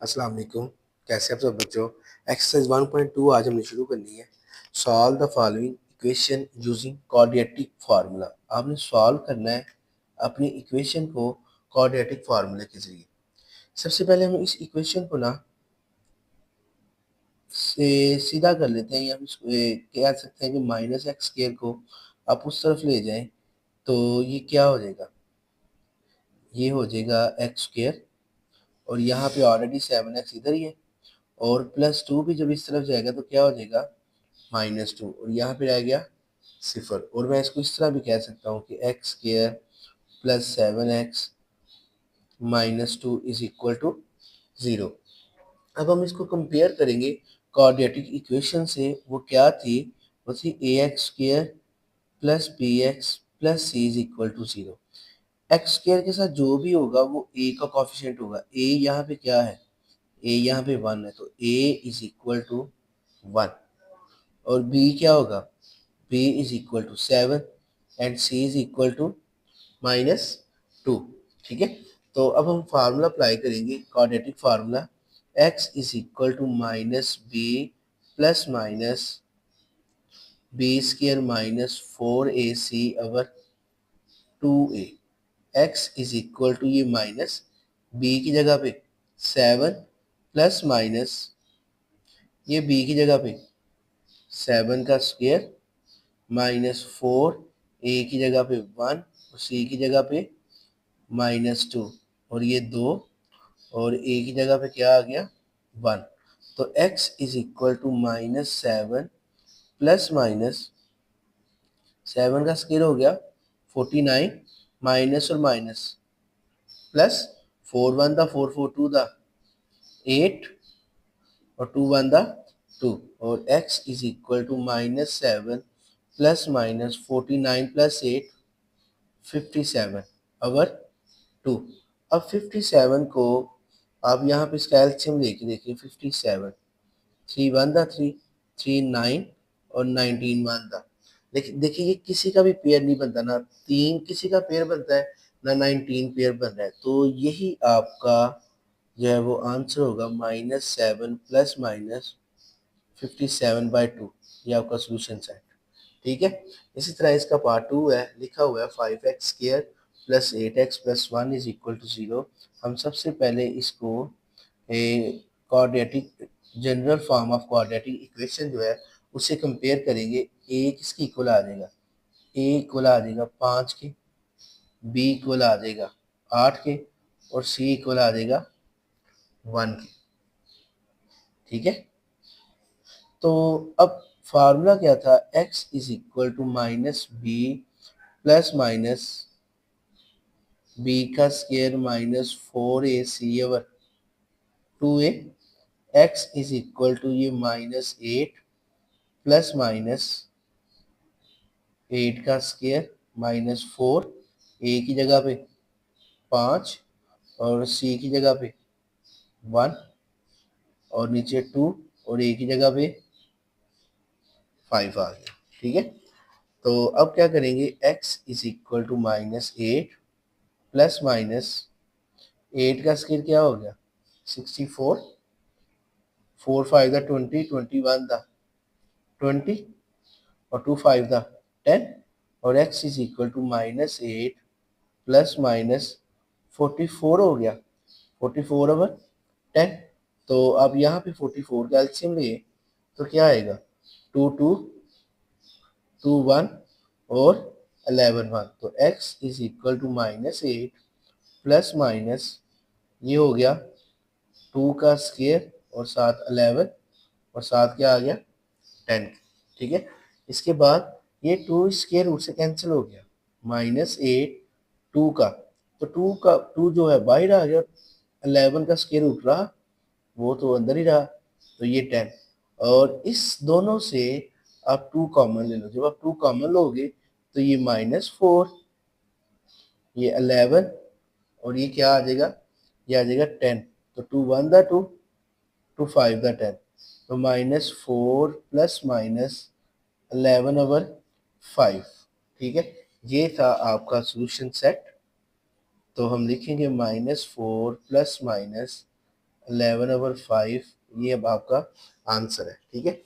अस्सलाम वालेकुम। कैसे आप सब बच्चों। एक्सरसाइज 1.2 आज हमने शुरू करनी है। Solve the following equation using quadratic formula. आपने सॉल्व करना है अपनी इक्वेशन को क्वाड्रेटिक फार्मूले के जरिए। सबसे पहले हम इस इक्वेशन को ना से सीधा कर लेते हैं, या हम इसको कह सकते हैं कि माइनस एक्स स्क्वायर को आप उस तरफ ले जाएं तो ये क्या हो जाएगा, ये हो जाएगा एक्स स्क्वायर, और यहाँ पे ऑलरेडी 7x इधर ही है, और +2 भी जब इस तरफ जाएगा तो क्या हो जाएगा -2, और यहाँ पे रह गया 0। और मैं इसको इस तरह भी कह सकता हूँ कि x square plus 7x -2 is equal to 0। अब हम इसको कंपेयर करेंगे क्वाड्रेटिक इक्वेशन से। वो क्या थी, वो थी ax square plus bx plus c is equal to 0। X square के साथ जो भी होगा वो a का कॉफिशिएंट होगा। a यहाँ पे क्या है, a यहाँ पे 1 है, तो a इज इक्वल टू 1। और b क्या होगा, b is equal to 7 and c is equal to -2। ठीक है, तो अब हम फार्मूला अप्लाई करेंगे quadratic formula. x is equal to minus B plus minus b square minus 4ac over 2a। x is equal to ये minus b की जगह पे 7 प्लस माइनस ये b की जगह पे 7 का स्क्वायर -4, a की जगह पे 1 और c की जगह पे -2, और ये 2, और a की जगह पे क्या आ गया 1। तो x is equal to -7 plus minus 7 का स्क्वायर हो गया 49, माइनस और माइनस प्लस 4 1 था 4 4 2 था 8, और 2 1 था 2, और x is equal to -7 plus minus 49 plus 8 57 over 2। अब 57 को आप यहाँ पे इसका एलसीएम लेके देखिए। 57 3 1 था 3 3 9 और 19 1 था। देखिए देखिए ये किसी का भी पेयर नहीं बनता, ना 3 किसी का पेयर बनता है ना 19 पेयर बन रहा है। तो यही आपका जो है वो आंसर होगा -7 प्लस माइनस 57/2। ये आपका सोल्यूशन सेट। ठीक है, इसी तरह इसका पार्ट 2 है, लिखा हुआ है 5x square plus 8x plus 1 is equal to 0। हम सबसे पहले इसको quadratic general form of quadratic equation जो है उससे कंपेयर करेंगे। a किसकी इक्वल आ जाएगा, a इक्वल आ जाएगा 5 के, b इक्वल आ जाएगा 8 के, और c इक्वल आ जाएगा 1 के। ठीक है, तो अब फार्मूला क्या था, x is equal to minus B plus minus B का square -4ac over 2a। x is equal to ये -8 प्लस माइनस 8 का स्क्वायर -4, a की जगह पे 5 और c की जगह पे 1, और नीचे 2 और a की जगह पे 5 आ गया। ठीक है, तो अब क्या करेंगे, x is equal to -8 plus minus 8 का स्क्वायर क्या हो गया 64, 4 5 था 20, 21 था 20, और 2 5 था 10, और x is equal to -8 plus minus 44 हो गया 44 ओवर 10। तो अब यहाँ पे 44 का एलसीएम लिए तो क्या आएगा 2 2 2 1 और 11 1। तो x is equal to -8 plus minus ये हो गया 2 का स्क्वायर और साथ 11, और साथ क्या आ गया 10। ठीक है, इसके बाद ये 2 स्क्वायर रूट से कैंसिल हो गया, -8 2 का, तो 2 का 2 जो है बाहर आ गया, 11 का स्क्वायर रूट रहा वो तो अंदर ही रहा, तो ये 10। और इस दोनों से आप 2 कॉमन ले लो। जब आप 2 कॉमन लोगे तो ये -4, ये 11, और ये क्या आ जाएगा, ये आ जाएगा 10। तो 2 1 था 2, 2 5 था 10, तो -4 प्लस माइनस 11 ओवर 5। ठीक है, ये था आपका सोल्यूशन सेट। तो हम लिखेंगे -4 प्लस माइनस 11/5 ये अब आपका आंसर है। ठीक है,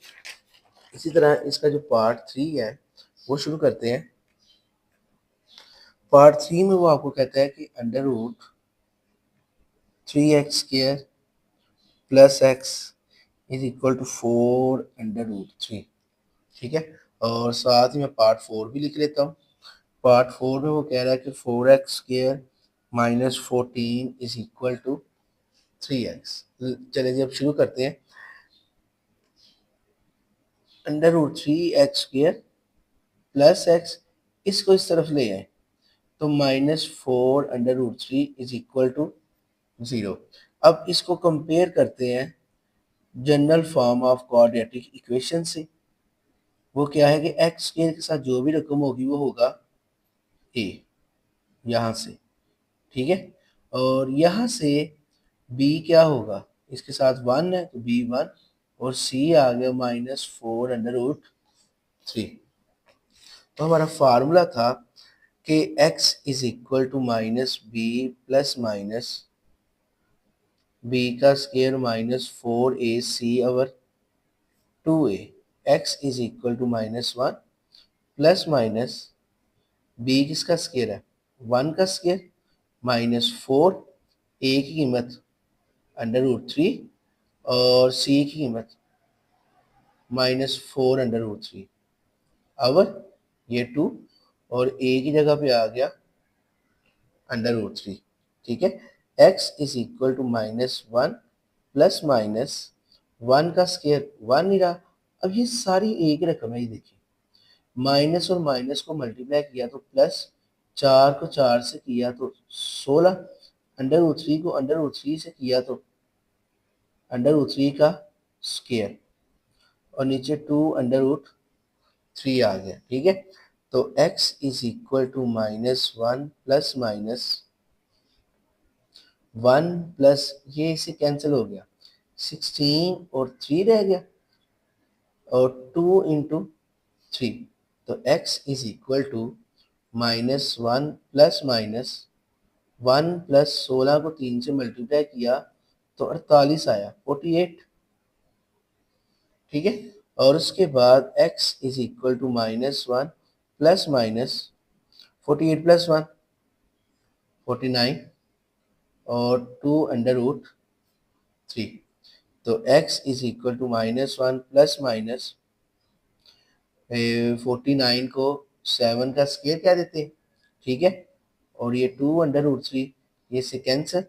इसी तरह इसका जो पार्ट 3 है वो शुरू करते हैं। पार्ट 3 में वो आपको कहता है कि under root 3x² plus x is equal to 4√3। ठीक है, और साथ ही मैं पार्ट 4 भी लिख लेता हूँ। पार्ट 4 में वो कह रहा है कि 4x² minus 14 is equal to 3x। चलिए जी अब शुरू करते हैं। Under root 3x² plus x, इसको इस तरफ ले आए तो -4√3 इज इक्वल टू 0। अब इसको कंपेयर करते हैं general form of quadratic equation से। वो क्या है कि एक्स स्क्वायर के साथ जो भी रकम होगी वो होगा ए, यहाँ से। ठीक है, और यहाँ से बी क्या होगा, इसके साथ 1 है तो बी 1, और सी आ गया -4√3। तो हमारा फार्मूला था कि x is equal to minus B plus minus B का square -4ac/2a। x is equal to -1 plus minus B किसका स्क्वायर है 1 का स्क्वायर -4, a की कीमत √3 और c की कीमत -4√3। अब ये 2 और a की जगह पे आ गया √3। ठीक है, x is equal to -1 plus minus 1 का स्क्वायर 1 ही रहा। अब ये सारी एक रकम है, ये देखिए माइनस और माइनस को मल्टीप्लाई किया तो प्लस, 4 को 4 से किया तो 16, √3 को √3 से किया तो √3 का स्क्वायर, और नीचे 2√3 आ गया। ठीक है, तो x is equal to -1 plus minus 1 plus ये इसे कैंसिल हो गया 16 और 3 रह गया, और 2 इंटू 3, तो x is equal to -1 plus minus 1 plus 16 को 3 से मल्टीप्लाई किया तो 48 आया 48। ठीक है, और उसके बाद x is equal to -1 plus minus 48 plus 1 49 और 2√3, तो x is equal to -1 plus minus 49 को 7 का स्क्वायर क्या देते हैं। ठीक है, और ये 2√3 ये से cancel,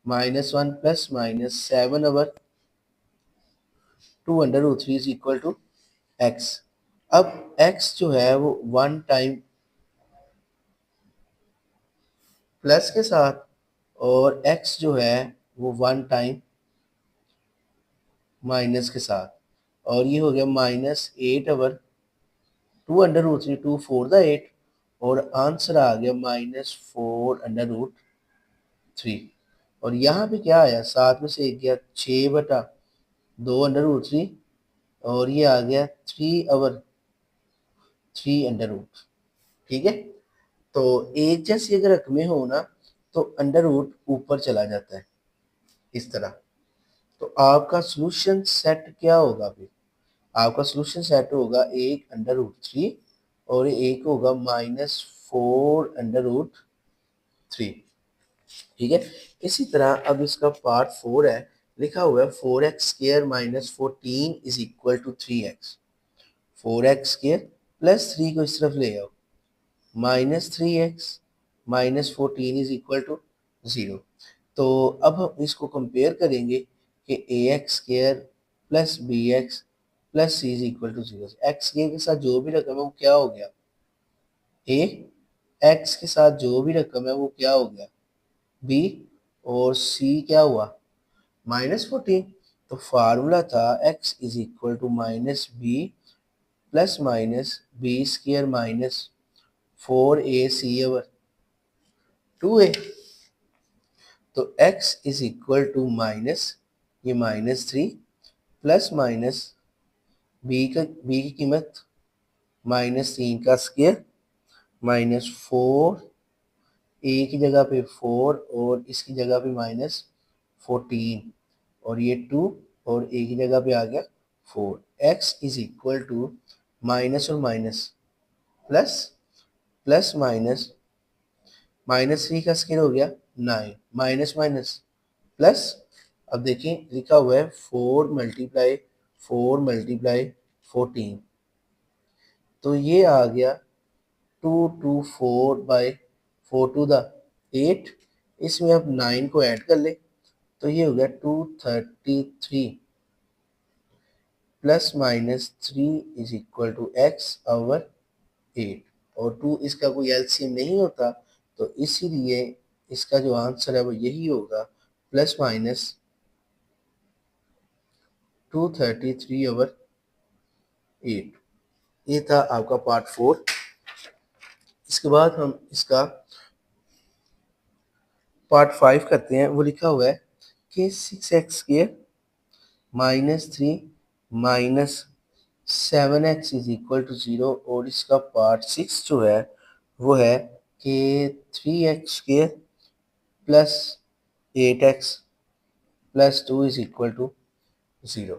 -1 plus minus 7/2√3 is equal to x। अब x जो है वो 1 टाइम प्लस के साथ, और x जो है वो 1 टाइम माइनस के साथ, और ये हो गया -8/2√3, 2 4 द 8, और आंसर आ गया -4√3। और यहाँ पे क्या आया, 7 में से 1 गया 6/2√3, और ये आ गया 3/3 ठीक है, तो एक जैसी अगर रकमें हो ना तो अंडर रूट ऊपर चला जाता है इस तरह। तो आपका सॉल्यूशन सेट क्या होगा फिर, आपका सॉल्यूशन सेट होगा एक √3 और एक होगा -4√3। ठीक है, इसी तरह अब इसका पार्ट 4 है, लिखा हुआ है 4x² minus 14 is equal to 3x। 4x² plus 3 को इस तरफ ले आओ, -3x minus 14 is equal to 0। तो अब हम इसको कंपेयर करेंगे कि ax² plus bx plus C is equal to 0। X के साथ जो भी रकम है वो क्या हो गया a, x के साथ जो भी रकम है वो क्या हो गया b, और c क्या हुआ -14। तो फार्मूला था x is equal to -b plus minus b² minus 4ac/2a। तो x is equal to minus ये -3 प्लस माइनस b की कीमत -3 का स्क्वायर -4, a की जगह पे 4 और इसकी जगह पे -14, और ये 2 और एक ही जगह पे आ गया 4। X is equal to minus और minus plus, plus minus, minus 3 का स्क्वायर हो गया 9, माइनस माइनस प्लस। अब देखिए लिखा हुआ है 4 मल्टीप्लाई 14, तो ये आ गया 2 to 4 by 4 to the 8। इसमें अब 9 को ऐड कर ले तो ये हो गया 233 plus minus 3 is equal to x over 8। और 2 इसका कोई एलसीएम नहीं होता, तो इसीलिए इसका जो आंसर है वो यही होगा, प्लस माइनस 233/8। ये था आपका पार्ट 4। इसके बाद हम इसका पार्ट 5 करते हैं। वो लिखा हुआ है कि 6x² -3 -7x is equal to 0। और इसका पार्ट 6 जो है वो है कि 3x² plus 8x plus 2 is equal to 0।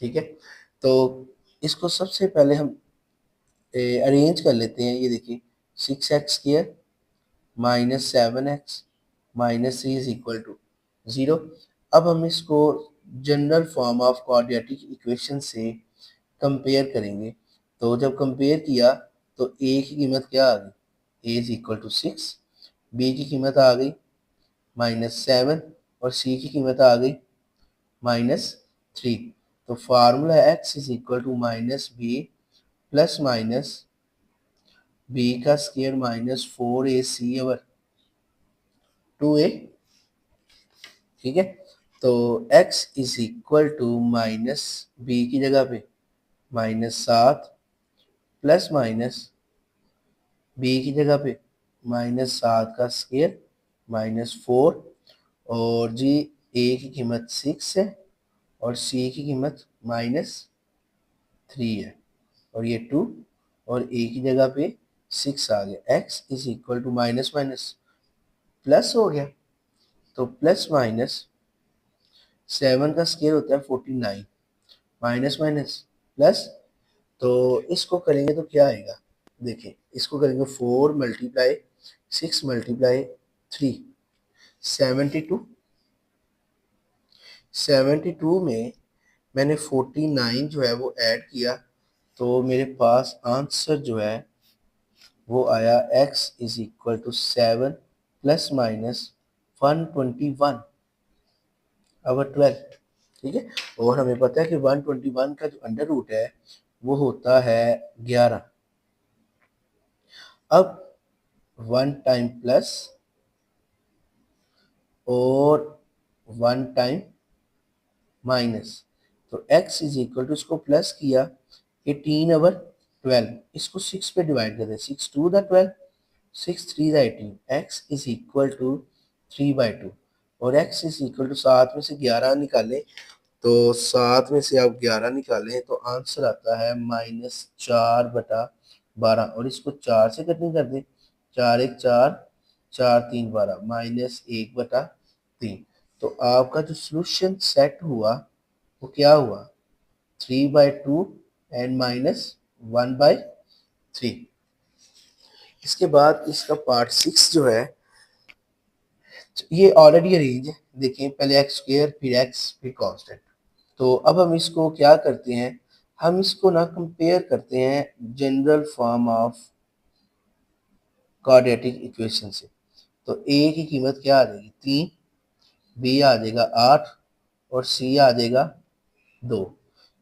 ठीक है, तो इसको सबसे पहले हम अरेंज कर लेते हैं। ये देखिए 6x² -7x -3 is equal to 0। अब हम इसको general form of quadratic equation से कंपेयर करेंगे। तो जब कंपेयर किया तो ए की कीमत क्या आ गई, ए इज इक्वल टू 6, बी की कीमत आ गई -7 और सी की कीमत आ गई -3। तो formula x is equal to minus B plus minus B का स्क्वायर -4ac/2a। ठीक है, तो x is equal to minus b की जगह पे -7 प्लस माइनस बी की जगह पे -7 का स्क्वायर -4। और जी ए की कीमत 6 है और सी की कीमत -3 है और ये 2 और ए की जगह पे 6 आ गया। x is equal to minus minus plus हो गया, तो प्लस माइनस 7 का स्क्वायर होता है 49 माइनस माइनस प्लस। तो इसको करेंगे तो क्या आएगा, देखिए इसको करेंगे 4 × 6 × 3 72। 72 में मैंने 49 जो है वो ऐड किया तो मेरे पास आंसर जो है वो आया x is equal to 7 plus minus 121/12। ठीक है, और हमें पता है कि 121 का जो अंडर रूट है वो होता है 11। अब 1 टाइम प्लस और 1 टाइम माइनस, तो x इज इक्वल टू, इसको प्लस किया 18/12, इसको 6 पे डिवाइड कर दे, 6 2 द 12, 6 3 द 18, x इज इक्वल टू 3/2। और x इज इक्वल टू 7 में से 11 निकालें, तो 7 में से आप 11 निकालें तो आंसर आता है -4/12। और इसको 4 से कटिंग कर दें, 4 1 4, 4 3 12, -1/3। तो आपका जो सोल्यूशन सेट हुआ वो क्या हुआ, 3/2 एंड -1/3। इसके बाद इसका पार्ट 6 जो है ये ऑलरेडी अरेंज है। देखिए पहले x² फिर x फिर कांस्टेंट। तो अब हम इसको क्या करते हैं, हम इसको ना कंपेयर करते हैं general form of quadratic equation से। तो a की कीमत क्या आ जाएगी 3, b आ जाएगा 8 और c आ जाएगा 2।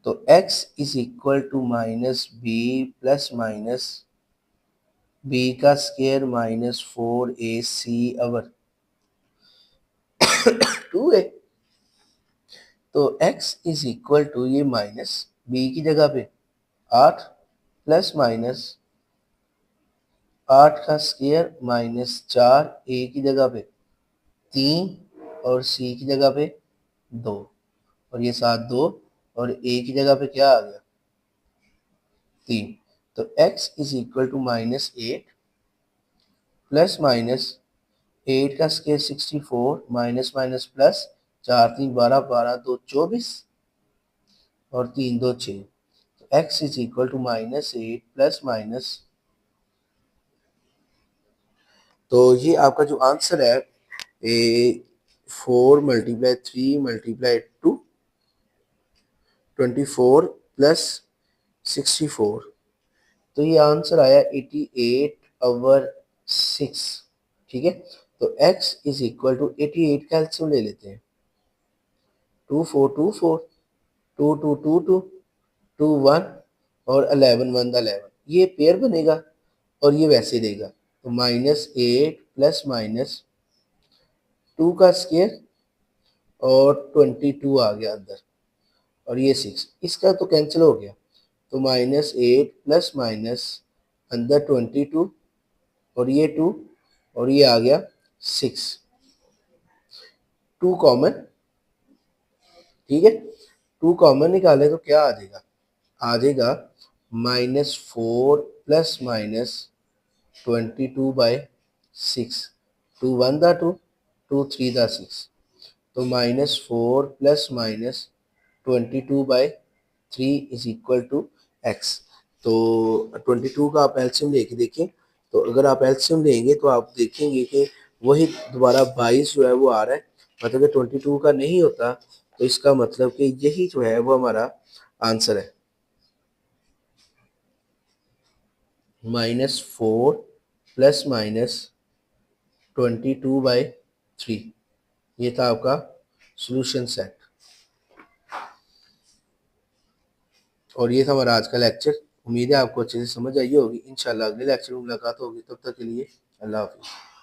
तो x is equal to minus B plus minus B का स्क्वायर -4ac/2a। तो x इज इक्वल टू, ये माइनस बी की जगह पे 8 प्लस माइनस 8 का स्क्वायर -4, ए की जगह पे 3 और सी की जगह पे 2 और ये साथ 2 और ए की जगह पे क्या आ गया 3। तो x is equal to -8 plus minus 8 का स्क्वायर 64 माइनस माइनस प्लस 4 3 12, 12 2 24 और 3 2 6। तो x is equal to -8 plus minus, तो ये आपका जो आंसर है ए 4 मल्टीप्लाई 3 मल्टीप्लाई 2 24 प्लस 64, तो ये आंसर आया 88/6। ठीक है, तो x इज इक्वल टू 88 का एलसीएम ले लेते हैं। 2 4 2 4, 2 2 2 2, 2 1 और 11 1 11, ये पेयर बनेगा और ये वैसे देगा। तो -8 प्लस माइनस 2 का स्क्वायर और 22 आ गया अंदर और ये 6, इसका तो कैंसिल हो गया। तो -8 प्लस माइनस अंदर 22 और ये 2 और ये आ गया 6, 2 कॉमन। ठीक है, 2 कॉमन निकाले तो क्या आ जाएगा, आ जाएगा -4 प्लस माइनस 22/6, 2 1 दा 2, 2 3 दा 6, तो -4 plus minus 22/3 is equal to x। तो 22 का आप एलसीएम लेके देखें, तो अगर आप एलसीएम लेंगे तो आप देखेंगे कि वही दोबारा 22 जो है वो आ रहा है, मतलब कि 22 का नहीं होता, तो इसका मतलब कि यही जो है वो हमारा आंसर है, -4 प्लस माइनस 22/3। ये था आपका सॉल्यूशन सेट और ये था हमारा आज का लेक्चर। उम्मीद है आपको अच्छे से समझ आई होगी। इंशाल्लाह अगले लेक्चर में मुलाकात होगी, तब तक के लिए अल्लाह हाफिज़।